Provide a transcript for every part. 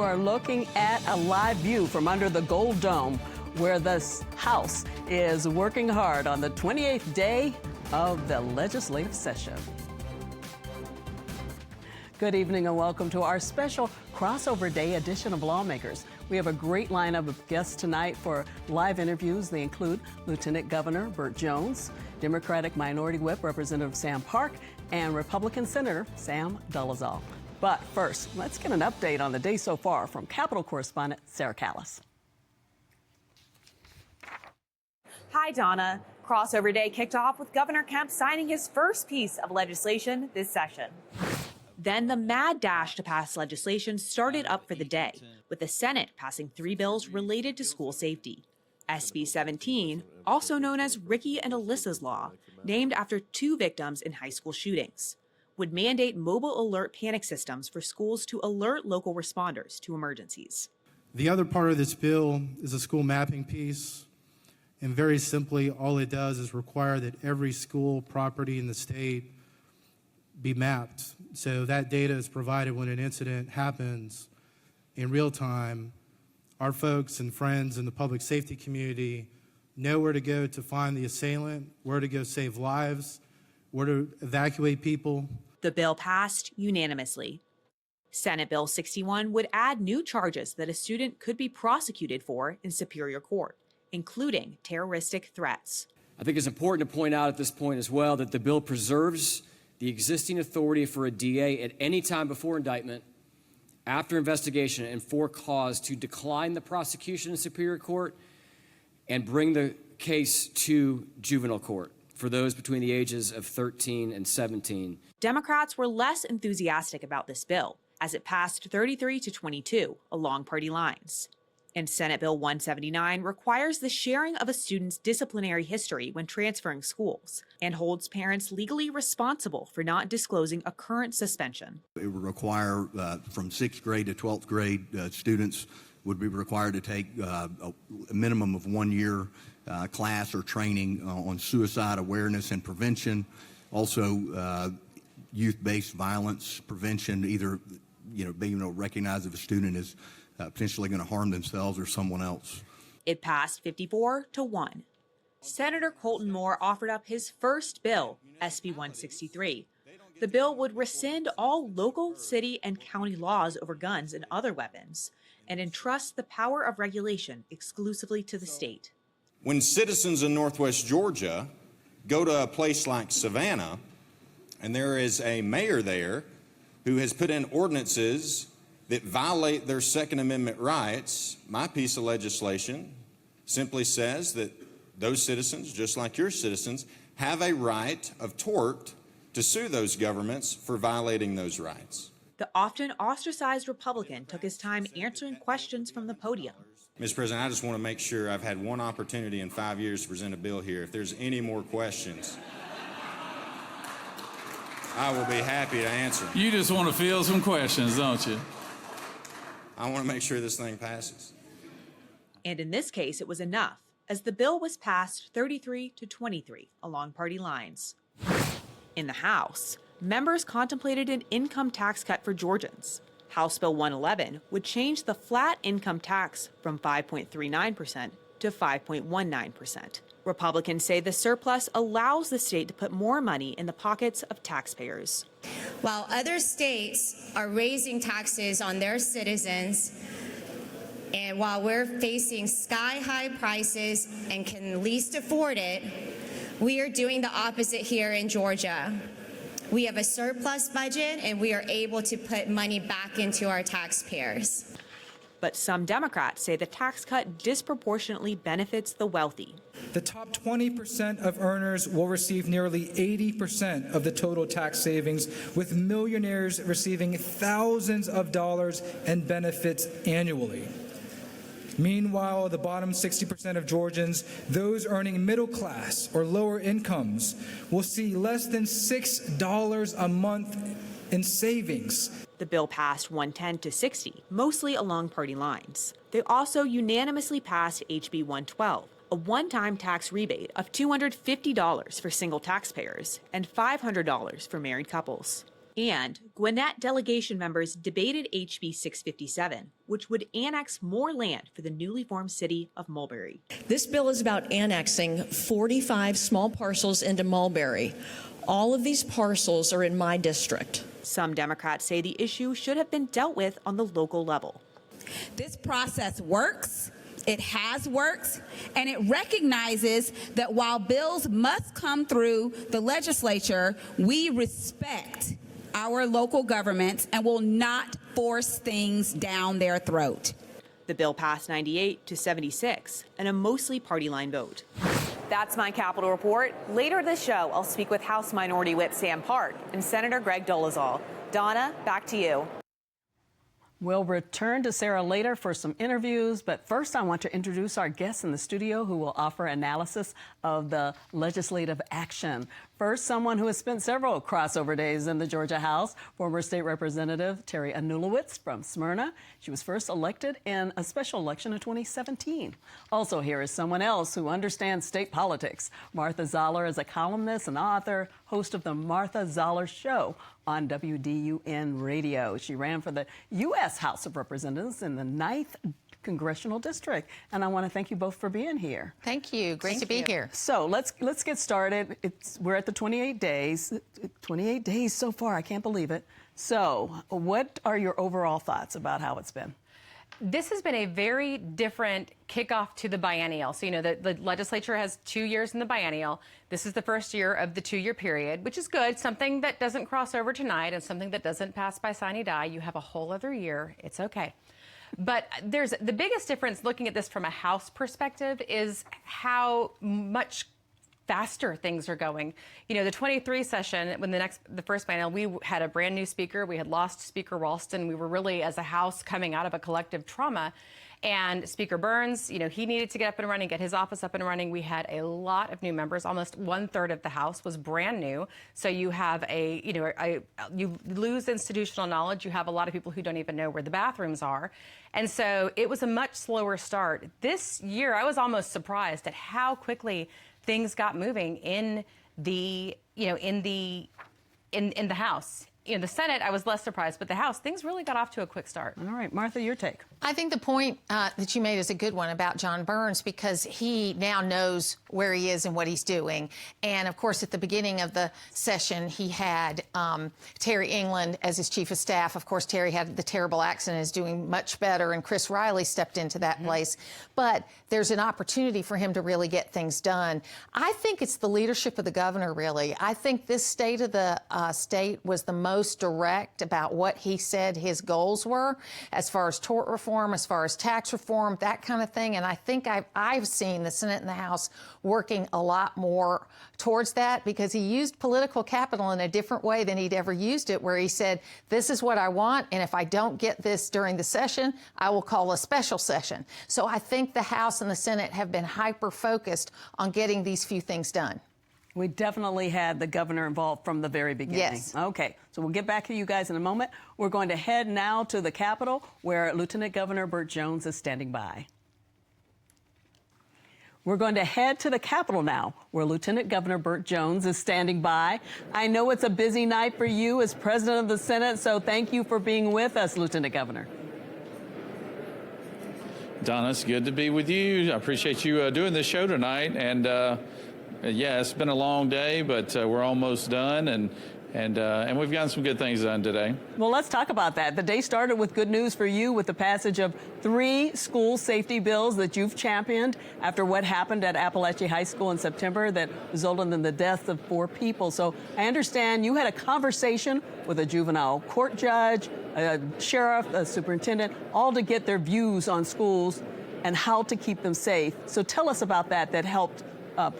are looking at a live view from under the Gold Dome, where this House is working hard on the 28th day of the legislative session. Good evening and welcome to our special crossover day edition of Lawmakers. We have a great lineup of guests tonight for live interviews. They include Lieutenant Governor Burt Jones, Democratic Minority Whip Representative Sam Park, and Republican Senator Sam Dolezal. But first, let's get an update on the day so far from Capitol correspondent Sarah Callis. Hi, Donna. Crossover Day kicked off with Governor Kemp signing his first piece of legislation this session. Then the mad dash to pass legislation started up for the day, with the Senate passing 3 bills related to school safety. SB 17, also known as Ricky and Alyssa's Law, named after 2 victims in high school shootings, would mandate mobile alert panic systems for schools to alert local responders to emergencies. The other part of this bill is a school mapping piece. And very simply, all it does is require that every school property in the state be mapped. So that data is provided when an incident happens in real time. Our folks and friends in the public safety community know where to go to find the assailant, where to go save lives, where to evacuate people. The bill passed unanimously. Senate Bill 61 would add new charges that a student could be prosecuted for in Superior Court, including terroristic threats. I think it's important to point out at this point as well that the bill preserves the existing authority for a DA at any time before indictment, after investigation, and for cause to decline the prosecution in Superior Court and bring the case to juvenile court for those between the ages of 13 and 17. Democrats were less enthusiastic about this bill, as it passed 33-22 along party lines. And Senate Bill 179 requires the sharing of a student's disciplinary history when transferring schools and holds parents legally responsible for not disclosing a current suspension. It would require from 6th grade to 12th grade students would be required to take a minimum of 1 year class or training on suicide awareness and prevention. Also, youth-based violence prevention, either being able to recognize if a student is potentially going to harm themselves or someone else. It passed 54-1. Senator Colton Moore offered up his first bill, SB 163. The bill would rescind all local, city, and county laws over guns and other weapons and entrust the power of regulation exclusively to the state. When citizens in Northwest Georgia go to a place like Savannah, and there is a mayor there who has put in ordinances that violate their Second Amendment rights, my piece of legislation simply says that those citizens, just like your citizens, have a right of tort to sue those governments for violating those rights. The often ostracized Republican took his time answering questions from the podium. Mr. President, I just want to make sure I've had one opportunity in 5 years to present a bill here. If there's any more questions, I will be happy to answer. You just want to field some questions, don't you? I want to make sure this thing passes. And in this case, it was enough, as the bill was passed 33-23 along party lines. In the House, members contemplated an income tax cut for Georgians. House Bill 111 would change the flat income tax from 5.39% to 5.19%. Republicans say the surplus allows the state to put more money in the pockets of taxpayers. While other states are raising taxes on their citizens, and while we're facing sky-high prices and can least afford it, we are doing the opposite here in Georgia. We have a surplus budget, and we are able to put money back into our taxpayers. But some Democrats say the tax cut disproportionately benefits the wealthy. The top 20% of earners will receive nearly 80% of the total tax savings, with millionaires receiving thousands of dollars in benefits annually. Meanwhile, the bottom 60% of Georgians, those earning middle class or lower incomes, will see less than $6 a month in savings. The bill passed 110-60, mostly along party lines. They also unanimously passed HB 112, a one-time tax rebate of $250 for single taxpayers and $500 for married couples. And Gwinnett delegation members debated HB 657, which would annex more land for the newly formed city of Mulberry. This bill is about annexing 45 small parcels into Mulberry. All of these parcels are in my district. Some Democrats say the issue should have been dealt with on the local level. This process works. It has worked, and it recognizes that while bills must come through the legislature, we respect our local governments and will not force things down their throat. The bill passed 98 to 76 in a mostly party line vote. That's my Capitol Report. Later this show, I'll speak with House Minority Whip Sam Park and Senator Greg Dolezal. Donna, back to you. We'll return to Sarah later for some interviews, but first I want to introduce our guests in the studio who will offer analysis of the legislative action. First, someone who has spent several crossover days in the Georgia House, former State Representative Terry Anulewicz from Smyrna. She was first elected in a special election in 2017. Also here is someone else who understands state politics. Martha Zoller is a columnist and author, host of the Martha Zoller Show on WDUN Radio. She ran for the U.S. House of Representatives in the 9th Congressional District. And I want to thank you both for being here. Thank you. Great to be here. So let's get started. We're at the 28 days. 28 days so far. I can't believe it. So what are your overall thoughts about how it's been? This has been a very different kickoff to the biennial. So, the legislature has 2 years in the biennial. This is the first year of the 2-year period, which is good. Something that doesn't cross over tonight and something that doesn't pass by sine die. You have a whole other year. It's okay. But there's the biggest difference looking at this from a House perspective is how much faster things are going. The 23 session, when the first biennial, we had a brand new speaker. We had lost Speaker Ralston. We were really, as a House, coming out of a collective trauma. And Speaker Burns, he needed to get up and running, get his office up and running. We had a lot of new members. Almost 1/3 of the House was brand new. So you have you lose institutional knowledge. You have a lot of people who don't even know where the bathrooms are. And so it was a much slower start. This year, I was almost surprised at how quickly things got moving in the House. The Senate, I was less surprised, but the House, things really got off to a quick start. All right, Martha, your take. I think the point that you made is a good one about John Burns, because he now knows where he is and what he's doing. And, of course, at the beginning of the session, he had Terry England as his chief of staff. Of course, Terry had the terrible accident, is doing much better, and Chris Riley stepped into that place. But there's an opportunity for him to really get things done. I think it's the leadership of the governor, really. I think this state of the state was the most direct about what he said his goals were as far as tort reform, as far as tax reform, that kind of thing. And I think I've seen the Senate and the House working a lot more towards that, because he used political capital in a different way than he'd ever used it, where he said, this is what I want, and if I don't get this during the session, I will call a special session. So I think the House and the Senate have been hyper-focused on getting these few things done. We definitely had the governor involved from the very beginning. Yes. Okay, so we'll get back to you guys in a moment. We're going to head now to the Capitol, where Lieutenant Governor Burt Jones is standing by. We're going to head to the Capitol now, where Lieutenant Governor Burt Jones is standing by. I know it's a busy night for you as President of the Senate, so thank you for being with us, Lieutenant Governor. Donna, it's good to be with you. I appreciate you doing this show tonight. And yeah, it's been a long day, but we're almost done, and we've gotten some good things done today. Well, let's talk about that. The day started with good news for you with the passage of 3 school safety bills that you've championed after what happened at Appalachia High School in September that resulted in the death of 4 people. So I understand you had a conversation with a juvenile court judge, a sheriff, a superintendent, all to get their views on schools and how to keep them safe. So tell us about that helped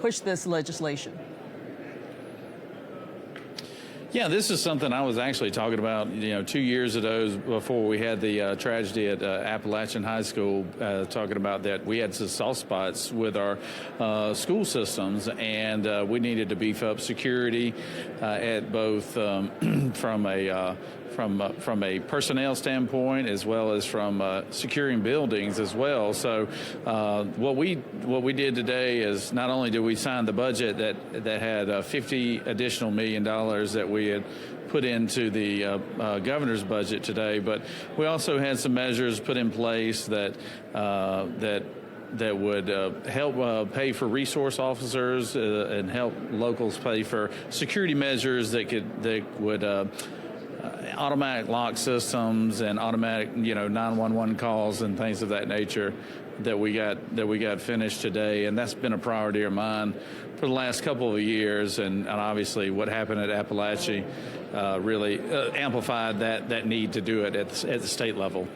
push this legislation. Yeah, this is something I was actually talking about, 2 years ago before we had the tragedy at Appalachian High School, talking about that we had some soft spots with our school systems, and we needed to beef up security at both from a personnel standpoint as well as from securing buildings as well. So what we did today is not only did we sign the budget that had $50 additional million that we we had put into the governor's budget today. But we also had some measures put in place that would help pay for resource officers and help locals pay for security measures that would automatic lock systems and automatic 911 calls and things of that nature that we got finished today. And that's been a priority of mine for the last couple of years, and obviously what happened at Appalachia really amplified that need to do it at the state level.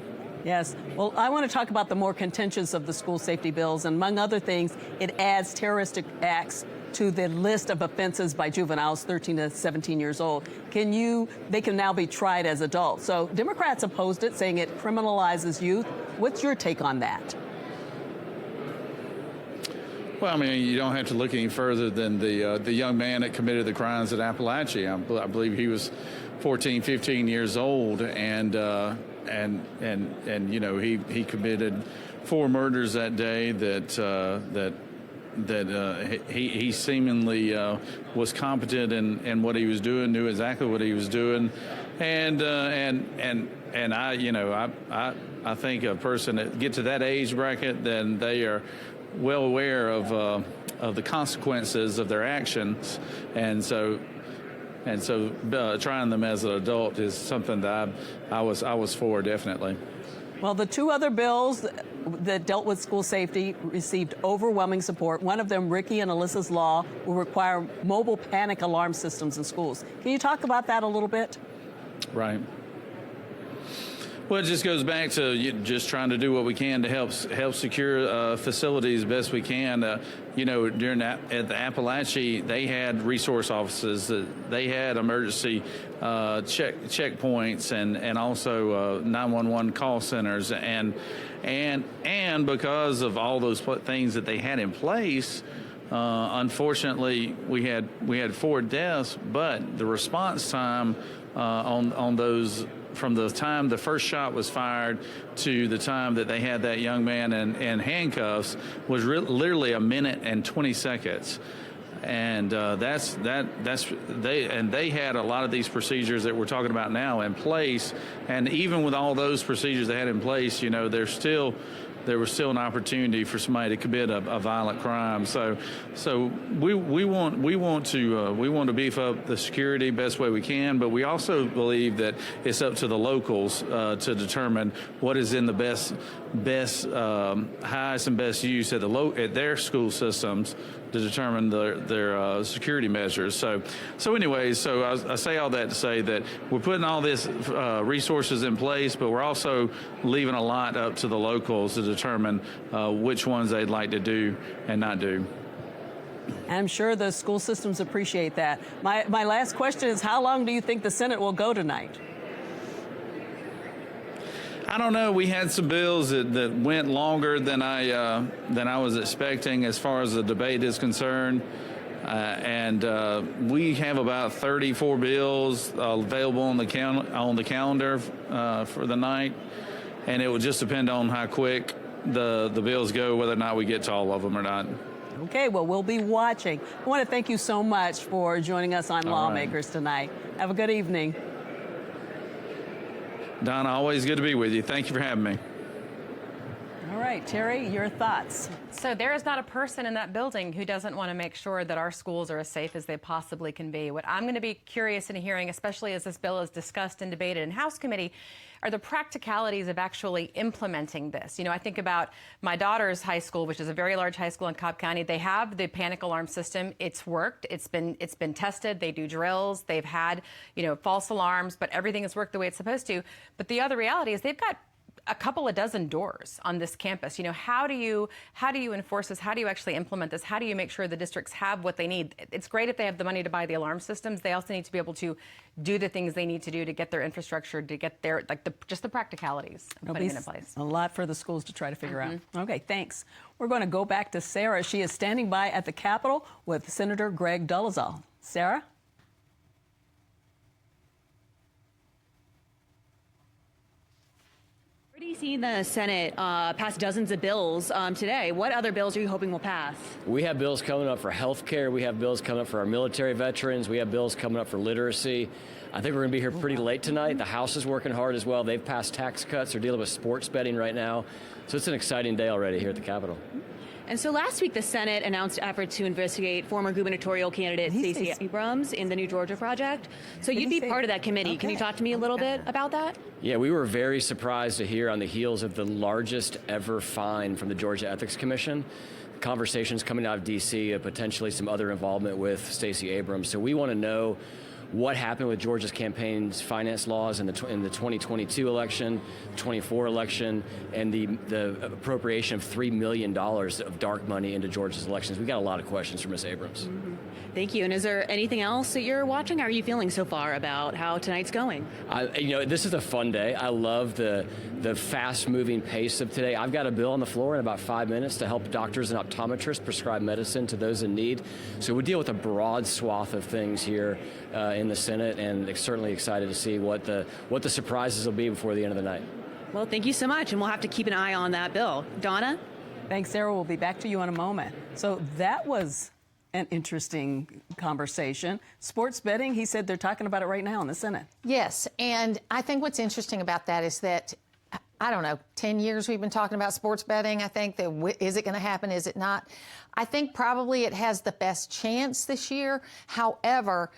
Yes. Well, I want to talk about the more contentious of the school safety bills. And among other things, it adds terroristic acts to the list of offenses by juveniles 13 to 17 years old. They can now be tried as adults. So Democrats opposed it, saying it criminalizes youth. What's your take on that? Well, I mean, you don't have to look any further than the young man that committed the crimes at Appalachia. I believe he was 14, 15 years old, and he committed 4 murders that day. That he seemingly was competent in what he was doing, knew exactly what he was doing, and I think a person that get to that age bracket, then they are well aware of the consequences of their actions, and so trying them as an adult is something that I was for, definitely. Well, the 2 other bills that dealt with school safety received overwhelming support. One of them, Ricky and Alyssa's law, will require mobile panic alarm systems in schools. Can you talk about that a little bit? Right. Well, it just goes back to just trying to do what we can to help secure facilities best we can. During at the Appalachia, they had resource offices, they had emergency checkpoints, and also 911 call centers, and because of all those things that they had in place. Unfortunately, we had 4 deaths, but the response time on those, from the time the first shot was fired to the time that they had that young man in handcuffs, was literally 1 minute and 20 seconds. And they had a lot of these procedures that we're talking about now in place. And even with all those procedures they had in place, there was still an opportunity for somebody to commit a violent crime. So we want to beef up the security best way we can, but we also believe that it's up to the locals to determine what is in the best highest and best use at their school systems to determine their security measures. So anyways, I say all that to say that we're putting all this resources in place, but we're also leaving a lot up to the locals to determine which ones they'd like to do and not do. I'm sure the school systems appreciate that. My last question is, how long do you think the Senate will go tonight? I don't know. We had some bills that went longer than I was expecting as far as the debate is concerned. And we have about 34 bills available on the calendar for the night. And it will just depend on how quick the bills go, whether or not we get to all of them or not. Okay, well, we'll be watching. I want to thank you so much for joining us on Lawmakers tonight. Have a good evening. Donna, always good to be with you. Thank you for having me. All right, Terry, your thoughts. So there is not a person in that building who doesn't want to make sure that our schools are as safe as they possibly can be. What I'm going to be curious in hearing, especially as this bill is discussed and debated in House committee, are the practicalities of actually implementing this. I think about my daughter's high school, which is a very large high school in Cobb County. They have the panic alarm system. It's worked. It's been tested. They do drills. They've had, false alarms, but everything has worked the way it's supposed to. But the other reality is they've got a couple of dozen doors on this campus. How do you enforce this? How do you actually implement this? How do you make sure the districts have what they need? It's great if they have the money to buy the alarm systems. They also need to be able to do the things they need to do to get their infrastructure, to get their just the practicalities of putting it in place. A lot for the schools to try to figure out. Okay, thanks. We're going to go back to Sarah. She is standing by at the Capitol with Senator Greg Dolezal. Sarah? already seen the Senate pass dozens of bills today. What other bills are you hoping will pass? We have bills coming up for health care. We have bills coming up for our military veterans. We have bills coming up for literacy. I think we're going to be here pretty late tonight. The House is working hard as well. They've passed tax cuts. They're dealing with sports betting right now. So it's an exciting day already here at the Capitol. And so last week, the Senate announced efforts to investigate former gubernatorial candidate Stacey Abrams in the New Georgia Project. So you'd be part of that committee. Okay. Can you talk to me a little bit about that? Yeah, we were very surprised to hear on the heels of the largest ever fine from the Georgia Ethics Commission, conversations coming out of D.C. of potentially some other involvement with Stacey Abrams. So we want to know what happened with Georgia's campaign's finance laws in the 2022 election, 24 election, and the appropriation of $3 million of dark money into Georgia's elections. We got a lot of questions for Ms. Abrams. Mm-hmm. Thank you. And is there anything else that you're watching? How are you feeling so far about how tonight's going? This is a fun day. I love the fast-moving pace of today. I've got a bill on the floor in about 5 minutes to help doctors and optometrists prescribe medicine to those in need. So we deal with a broad swath of things here in the Senate, and certainly excited to see what the surprises will be before the end of the night. Well, thank you so much, and we'll have to keep an eye on that bill. Donna? Thanks, Sarah. We'll be back to you in a moment. So that was an interesting conversation. Sports betting, he said they're talking about it right now in the Senate. Yes, and I think what's interesting about that is that, I don't know, 10 years we've been talking about sports betting. I think that is it going to happen? Is it not? I think probably it has the best chance this year. However,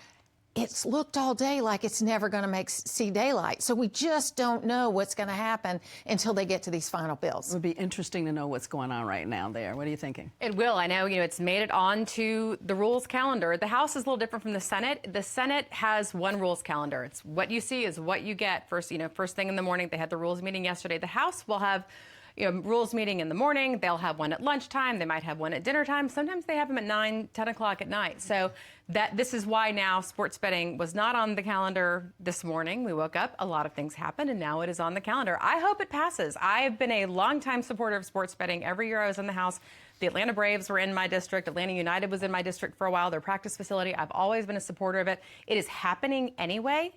it's looked all day like it's never going to see daylight. So we just don't know what's going to happen until they get to these final bills. It would be interesting to know what's going on right now there. What are you thinking? It will. I know, it's made it onto the rules calendar. The House is a little different from the Senate. The Senate has one rules calendar. It's what you see is what you get. First thing in the morning, they had the rules meeting yesterday. The House will have rules meeting in the morning. They'll have one at lunchtime. They might have one at dinner time. Sometimes they have them at 9, 10 o'clock at night. So this is why now sports betting was not on the calendar this morning. We woke up, a lot of things happened, and now it is on the calendar. I hope it passes. I have been a longtime supporter of sports betting. Every year I was in the House, the Atlanta Braves were in my district. Atlanta United was in my district for a while, their practice facility. I've always been a supporter of it. It is happening anyway.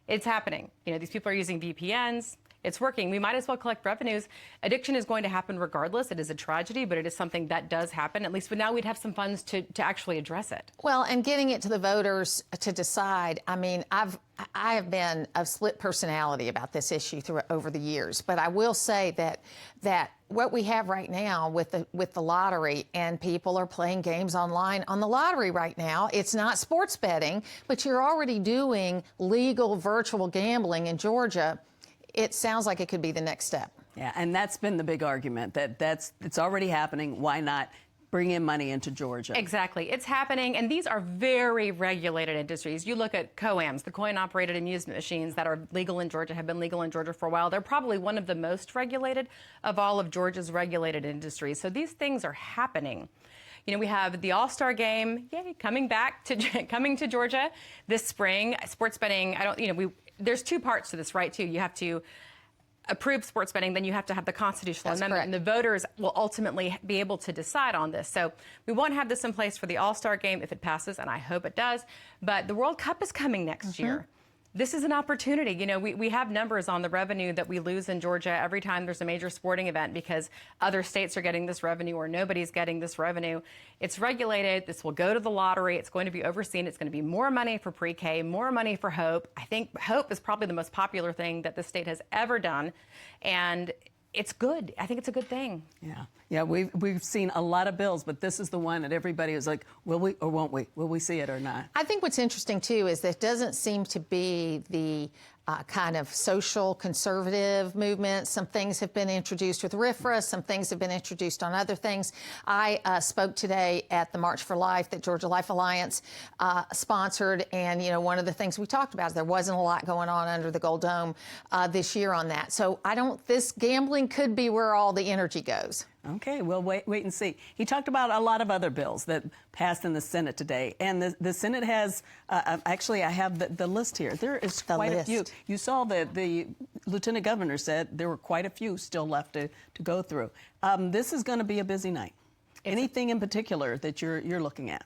It's happening. These people are using VPNs. It's working. We might as well collect revenues. Addiction is going to happen regardless. It is a tragedy, but it is something that does happen. At least now we'd have some funds to actually address it. Well, and getting it to the voters to decide. I mean, I have been a split personality about this issue over the years, but I will say that what we have right now with the lottery, and people are playing games online on the lottery right now. It's not sports betting, but you're already doing legal virtual gambling in Georgia. It sounds like it could be the next step. Yeah, and that's been the big argument, it's already happening. Why not bring in money into Georgia? Exactly. It's happening, and these are very regulated industries. You look at COAMs, the coin-operated amusement machines that are legal in Georgia, have been legal in Georgia for a while. They're probably one of the most regulated of all of Georgia's regulated industries. So these things are happening. We have the All-Star Game, coming to Georgia this spring. Sports betting, there's two parts to this, right, too. You have to approve sports betting, then you have to have the constitutional amendment, and the voters will ultimately be able to decide on this. So we won't have this in place for the All-Star Game if it passes, and I hope it does. But the World Cup is coming next year. This is an opportunity. We have numbers on the revenue that we lose in Georgia every time there's a major sporting event because other states are getting this revenue or nobody's getting this revenue. It's regulated. This will go to the lottery. It's going to be overseen. It's going to be more money for pre-K, more money for Hope. I think Hope is probably the most popular thing that the state has ever done. And it's good. I think it's a good thing. Yeah, we've seen a lot of bills, but this is the one that everybody is like, will we or won't we? Will we see it or not? I think what's interesting, too, is that it doesn't seem to be the kind of social conservative movement. Some things have been introduced with RFRA. Some things have been introduced on other things. I spoke today at the March for Life that Georgia Life Alliance sponsored. And, one of the things we talked about is there wasn't a lot going on under the Gold Dome this year on that. So this gambling could be where all the energy goes. Okay, we'll wait and see. He talked about a lot of other bills that passed in the Senate today. And the Senate has, actually, I have the list here. There is quite a few. You saw that the Lieutenant Governor said there were quite a few still left to go through. This is going to be a busy night. Anything in particular that you're looking at?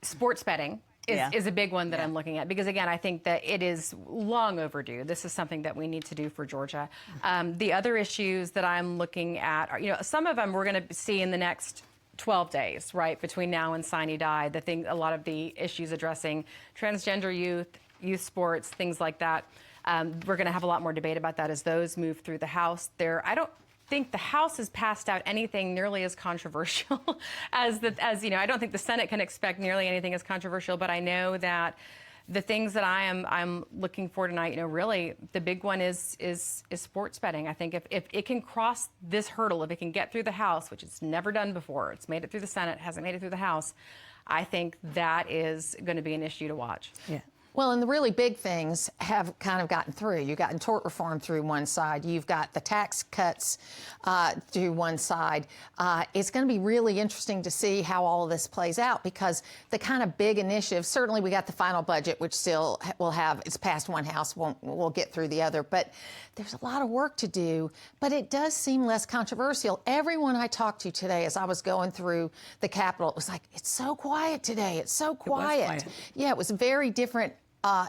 Sports betting is a big one that I'm looking at, because again, I think that it is long overdue. This is something that we need to do for Georgia. The other issues that I'm looking at are, some of them we're going to see in the next 12 days, right, between now and Sine Die. A lot of the issues addressing transgender youth sports, things like that. We're going to have a lot more debate about that as those move through the House. I don't think the House has passed out anything nearly as controversial as I don't think the Senate can expect nearly anything as controversial, but I know that the things that I'm looking for tonight, really the big one is sports betting. I think if it can cross this hurdle, if it can get through the House, which it's never done before, it's made it through the Senate, hasn't made it through the House, I think that is going to be an issue to watch. Yeah. Well, and the really big things have kind of gotten through. You've gotten tort reform through one side. You've got the tax cuts through one side. It's going to be really interesting to see how all of this plays out, because the kind of big initiatives, certainly we got the final budget, which still will have, it's passed one house, we'll get through the other. But there's a lot of work to do, but it does seem less controversial. Everyone I talked to today as I was going through the Capitol, it was like, it's so quiet today. It's so quiet. Yeah, it was very different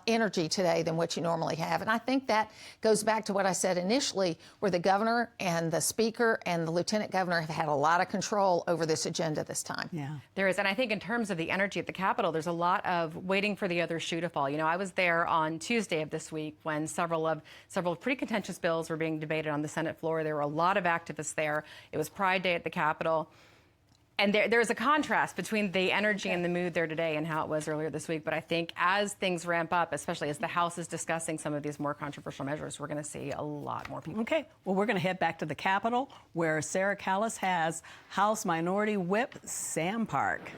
energy today than what you normally have. And I think that goes back to what I said initially, where the governor and the speaker and the lieutenant governor have had a lot of control over this agenda this time. Yeah, there is. And I think in terms of the energy at the Capitol, there's a lot of waiting for the other shoe to fall. I was there on Tuesday of this week when several pretty contentious bills were being debated on the Senate floor. There were a lot of activists there. It was Pride Day at the Capitol. And there's a contrast between the energy and the mood there today and how it was earlier this week. But I think as things ramp up, especially as the House is discussing some of these more controversial measures, we're going to see a lot more people. Okay. Well, we're going to head back to the Capitol, where Sarah Callis has House Minority Whip Sam Park.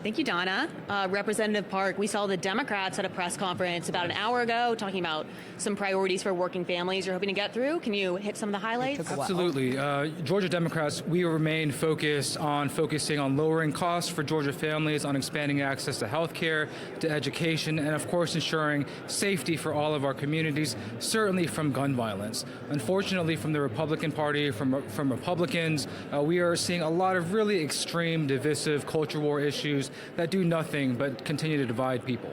Thank you, Donna. Representative Park, we saw the Democrats at a press conference about an hour ago talking about some priorities for working families you're hoping to get through. Can you hit some of the highlights? Absolutely. Georgia Democrats, we remain focusing on lowering costs for Georgia families, on expanding access to health care, to education, and of course ensuring safety for all of our communities, certainly from gun violence. Unfortunately, from the Republican Party, from Republicans, we are seeing a lot of really extreme, divisive culture war issues that do nothing but continue to divide people.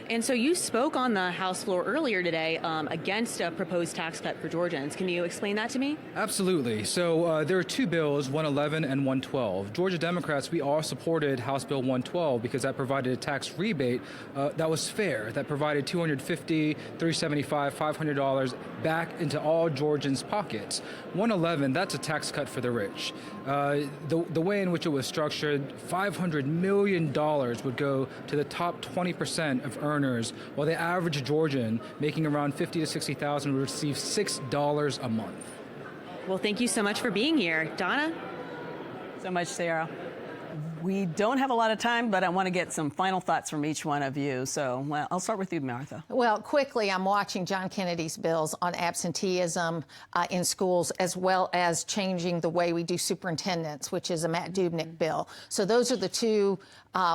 And so you spoke on the House floor earlier today against a proposed tax cut for Georgians. Can you explain that to me? Absolutely. So there are two bills, 111 and 112. Georgia Democrats, we all supported House Bill 112 because that provided a tax rebate that was fair, that provided $250, $375, $500 back into all Georgians' pockets. 111, that's a tax cut for the rich. The way in which it was structured, $500 million would go to the top 20% of earners, while the average Georgian making around $50,000 to $60,000 would receive $6 a month. Well, thank you so much for being here. Donna? So much, Sarah. We don't have a lot of time, but I want to get some final thoughts from each one of you. So I'll start with you, Martha. Well, quickly, I'm watching John Kennedy's bills on absenteeism in schools, as well as changing the way we do superintendents, which is a Matt Dubnik bill. So those are the two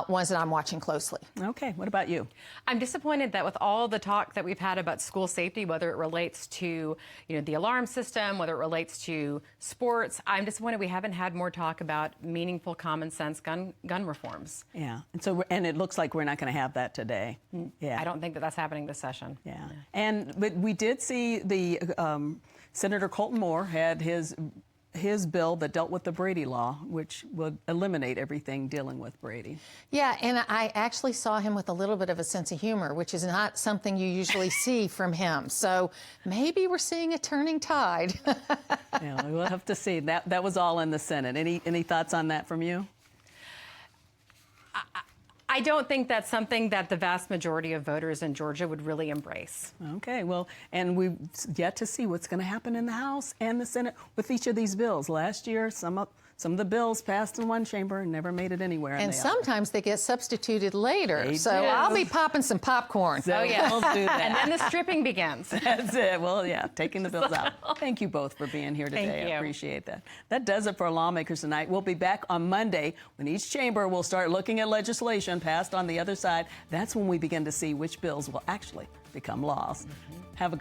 ones that I'm watching closely. Okay, what about you? I'm disappointed that with all the talk that we've had about school safety, whether it relates to the alarm system, whether it relates to sports, I'm disappointed we haven't had more talk about meaningful common sense gun reforms. Yeah, and it looks like we're not going to have that today. Yeah, I don't think that that's happening this session. Yeah, but we did see the Senator Colton Moore had his bill that dealt with the Brady law, which would eliminate everything dealing with Brady. Yeah, and I actually saw him with a little bit of a sense of humor, which is not something you usually see from him. So maybe we're seeing a turning tide. Yeah, we'll have to see. That was all in the Senate. Any thoughts on that from you? I don't think that's something that the vast majority of voters in Georgia would really embrace. Okay, well, and we've yet to see what's going to happen in the House and the Senate with each of these bills. Last year, some of the bills passed in one chamber and never made it anywhere. And sometimes they get substituted later. They so do. I'll be popping some popcorn. So oh, yeah, we'll do that. And then the stripping begins. That's it. Well, yeah, taking the bills out. Thank you both for being here today. Thank you. I appreciate that. That does it for Lawmakers tonight. We'll be back on Monday when each chamber will start looking at legislation passed on the other side. That's when we begin to see which bills will actually become laws. Have a good